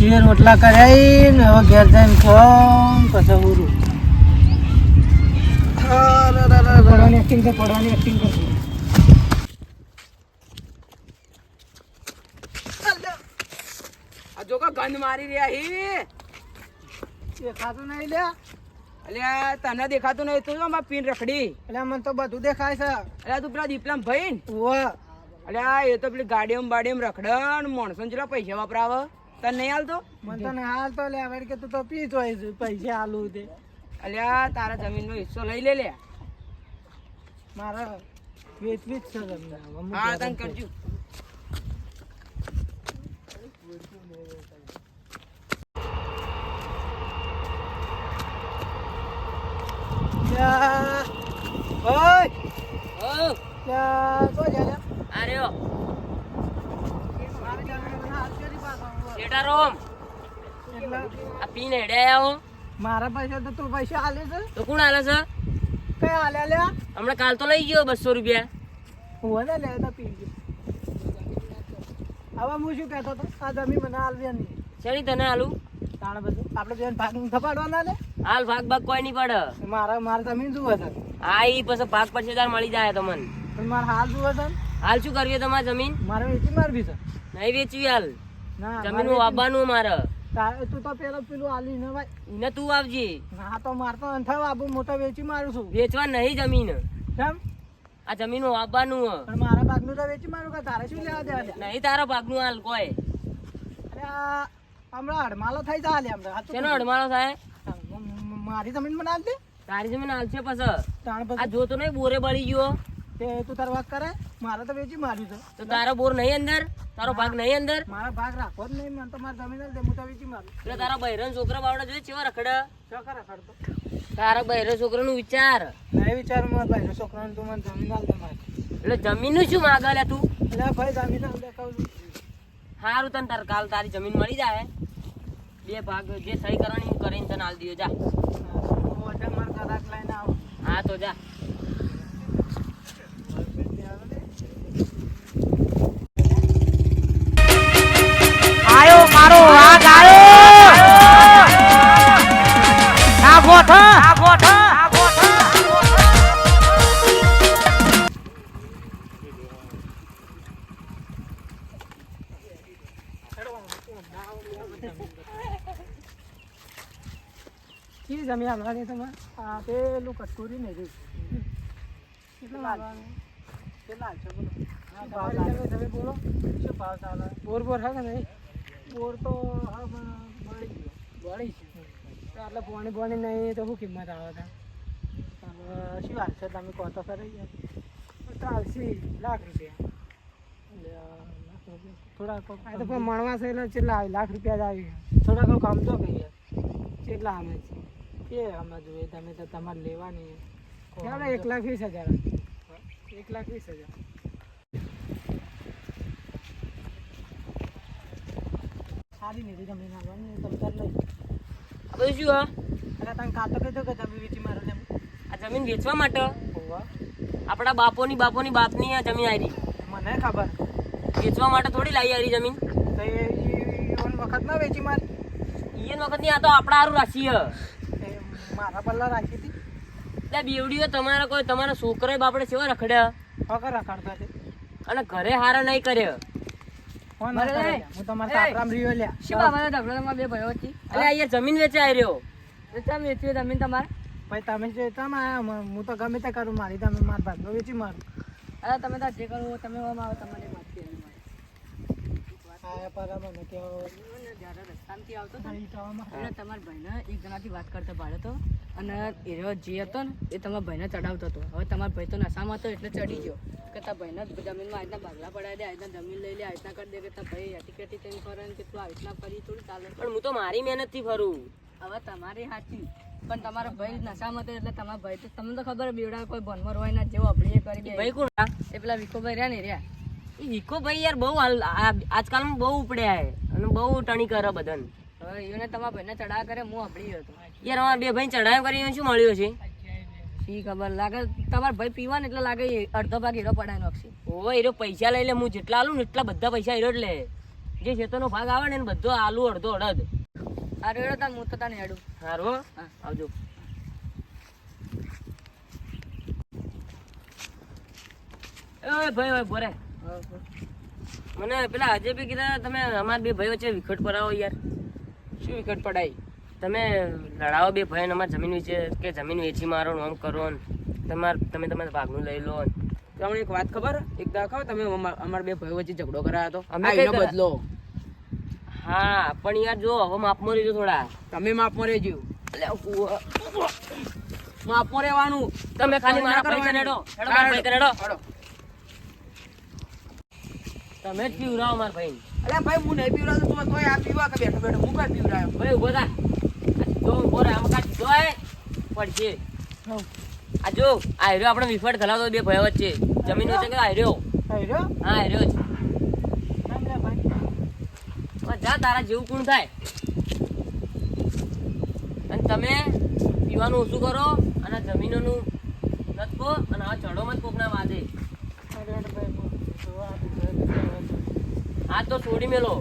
Share રોટલા કર્યા ને હવે ઘેર જઈને ખામ પછી ઉરું પડવાની એક્ટિંગ કર પડવાની એક્ટિંગ કર આ જો કા ગંધ મારી રહ્યા હી દેખાતું નહીં લ્યા અલ્યા તને દેખાતું નહીં તું માં પીન રખડી એટલે મને તો બધું દેખાય છે અલ્યા તું પેલા દીપલામ ભાઈ ઓવા અલ્યા એ તો પેલી ગાડીઓમાં બાડીઓમાં રખડન માણસો જેટલા પૈસા વપરાવ તને નહીં હાલતો મને તો નહીં હાલ તો લે હવે કે તું તો પી જોઈ પૈસા આલું તે અલ્યા તારા જમીનનો હિસ્સો લઈ લે લે મારા વેચવી જ છે તમને હા તને કરજો મારા પૈસા તો તું પૈસા આલે છે તો કોણ હાલે છે કઈ હાલે લ્યા હમણાં કાલ તો લઈ ગયો 200 રૂપિયા હું ને લે તો પી ગયો હવે હું શું કહેતો હતો આ જમી મને હાલવી નહીં શેની તને હાલું તાણે બધું આપણે બેન ભાગ થપાડવાના લે હાલ ભાગ કોઈ નહીં પડે મારા જમીન જુએ છે હા ઈ પછી ભાગ પછી તાર મળી જાય તમને પણ મારે હાલ જુએ છે હાલ શું કરવી તમારી જમીન મારે વેચી મારવી છે નહીં વેચવી હાલ ના જમીન વાવવાનું મારે તું તો પેલું આલી ને ભાઈ એને તું આવજે હા તો મારે તો અંથા બાબુ મોટા વેચી મારું છું વેચવા નહીં જમીન કેમ આ જમીન વાવવાનું પણ મારા ભાગનું તો વેચી મારું કે તારે શું લેવા દેવા નહીં તારા ભાગનું હાલ કોઈ અરે આ હમણાં અડમાલો થઈ જા લે હમણાં શેનો અડમાળો થાય મારી જમીન બનાવી દે તારી જમીન હાલ છે પછી તાણ આ પછી જોતો નહીં બોરે બળી ગયો તે તું તાર વાત કરે મારે તો વેચી માર્યું છે તો તારો બોર નહીં અંદર તારો ભાગ નહીં અંદર મારા ભાગ રાખવો જ નહીં મને તો મારી જમીન જ દે હું તો વેચી મારું એટલે તારા બહેરન છોકરા બાવડા જોઈએ ચેવા રખડે ચોખા રખડતો તારા બહેરન છોકરાનું વિચાર નહીં વિચારું મારા ભાઈનો છોકરાને તું મને જમીન હાલ દે મારી એટલે જમીનનું શું માગે લે તું એટલે ભાઈ જમીન હાલ દે કહું છું સારું તને તાર કાલ તારી જમીન મળી જાય બે ભાગ જે સહી કરવાની હું કરીને તને હાલ દીધો જા મારા કદાચ લઈને આવું હા તો જા આયો મારો વાઘ આયો આ ગોઠા કી જમી હમણાં નહીં તમે આ પેલું કટોરી નહીં રહ્યું કેટલું લાવવાનું કેટલા છે બોલો તમે બોલો શું ભાવ ચાલે બોર છે કે નહીં બોર તો હા બળી છે એટલે પોણી નહીં તો શું કિંમત આવે હતા શું વાત છે તમે કહો તો ખરી ચાલશે લાખ રૂપિયા થોડા તો પણ મળવા છે એટલે કેટલા આવે લાખ રૂપિયા જ આવી થોડા કોઈ કામ તો કહીએ કેટલા અમે છે એ અમે જોઈએ તમે તો તમારે લેવાની આપણે 1,20,000 1,20,000 સારી નહીં જમીન આવવાની તમે તાર લઈ આ બધું શું હા અરે તમે કાતો કીધો કે જમીન વેચી મારો એમ આ જમીન વેચવા માટે હોવા આપણા બાપની બાપની આ જમીન આવી મને ખબર વેચવા માટે થોડી લાવી આવી જમીન તો એ વખત ના વેચી મારી ઈયન વખત ની આ તો આપણા હારું રાખીએ મારા પલ્લા રાખી હતી એટલે બેવડીઓ તમારા કોઈ તમારા છોકરા બાપડે સેવા રખડ્યા વખત રખડતા છે અને ઘરે હારા નહીં કર્યો ફોન ના કરે હું તમારા સાપરામ રહ્યો લ્યા શું બાબા ઢગલામાં બે ભયો હતી અરે અહીંયા જમીન વેચાઈ રહ્યો વેચા વેચી જમીન તમારે ભાઈ તમે જે તમે આયા હું તો ગમે તે કરું મારી તમે મારા ભાગનો વેચી મારું અરે તમે તો જે કરો તમે આવો તમારી વાત કરી આયા પર મને કેવો જ્યારે રસ્તામાંથી આવતો હતો એટલે તમારા ભાઈને એક જણાથી વાત કરતા ભાડે તો અને એ જે હતો ને એ તમારા ભાઈને ચડાવતો હતો હવે તમારા ભાઈ તો નશામાં હતો એટલે ચડી ગયો કે તારા ભાઈને જમીનમાં આજના ભાગલા પડાવી દે આજના જમીન લઈ લે આજના કરી દે કે તારા ભાઈ એટીકેટી થઈને ફરે ને કે તું આ રીતના ફરી થોડું ચાલે પણ હું તો મારી મહેનતથી ફરું હવે તમારી સાચી પણ તમારો ભાઈ નશામાં હતો એટલે તમારા ભાઈ તો તમને તો ખબર બેવડા કોઈ ભણમર હોય ના જેવો અભળીએ કરી ભાઈ કોણ એ પેલા વિકોભાઈ રહ્યા ને રહ્યા એ વિકોભાઈ યાર બહુ આજકાલમાં બહુ ઉપડ્યા હે અને બહુ ટણી કરે બધાને હવે એને તમારા ભાઈને ચડાવ કરે હું અભળી હતો યાર અમારા બે ભાઈ ચડાવ કરીને શું મળ્યો છે શી ખબર લાગે તમારા ભાઈ પીવા ને એટલે લાગે અડધો ભાગ હીરો પડાય નાખશે ઓવે હીરો પૈસા લઈ લે હું જેટલા આલું ને એટલા બધા પૈસા હીરો જ લે જે ખેતરનો ભાગ આવે ને એને બધો આલુ અડધો અડધ. આ રેડો તાર હું તો તને હેડું. સારું હો? હા. આવજો. એ ભાઈ બોરે મને પેલા આજે બી કીધા તમે અમારા બે ભાઈ વચ્ચે વિખટ પડાવો યાર. શું વિકટ પડાઈ? તમે લડાવો બે ભાઈ અમારી જમીન વિશે કે જમીન વેચી મારો ને આમ કરો ને તમે તમારા ભાગનું લઈ લો ને. તમને એક વાત ખબર? એક દાખવ તમે અમારા બે ભાઈઓ વચ્ચે ઝઘડો કરાયો તો. અમે આ કઈ એનો કરા- બદલો. હા પણ યાર જો હવે માપમાં રહેજો થોડા. તમે માપમાં રહેજો. એટલે માપમાં રહેવાનું. તમે ખાલી મારા ભાઈ કને હેડો. હેડો મારા ભાઈ કને હેડો. હેડો. તમે જ પીવરાવો મારા ભાઈ. અલ્યા ભાઈ હું નહીં પીવડાવતો તું તોય આ પીવા કે બેઠો બેઠો હું કઈ પીવડાયો? ભાઈ ઉભો થા. જો ઉભો રહે આમ કાઢ જો એ પડશે. આ જો આ હેર્યો આપણે વિફટ ઘલાવતો બે ભાઈ વચ્ચે જમીન વચ્ચે કે આ હેર્યો. હા હેર્યો જ. હવે જા તારા જેવું કોણ થાય. અને તમે પીવાનું ઓછું કરો અને જમીનોનું નતકો અને આ ચડો મત કોકના વાદે. આ તો છોડી મેલો.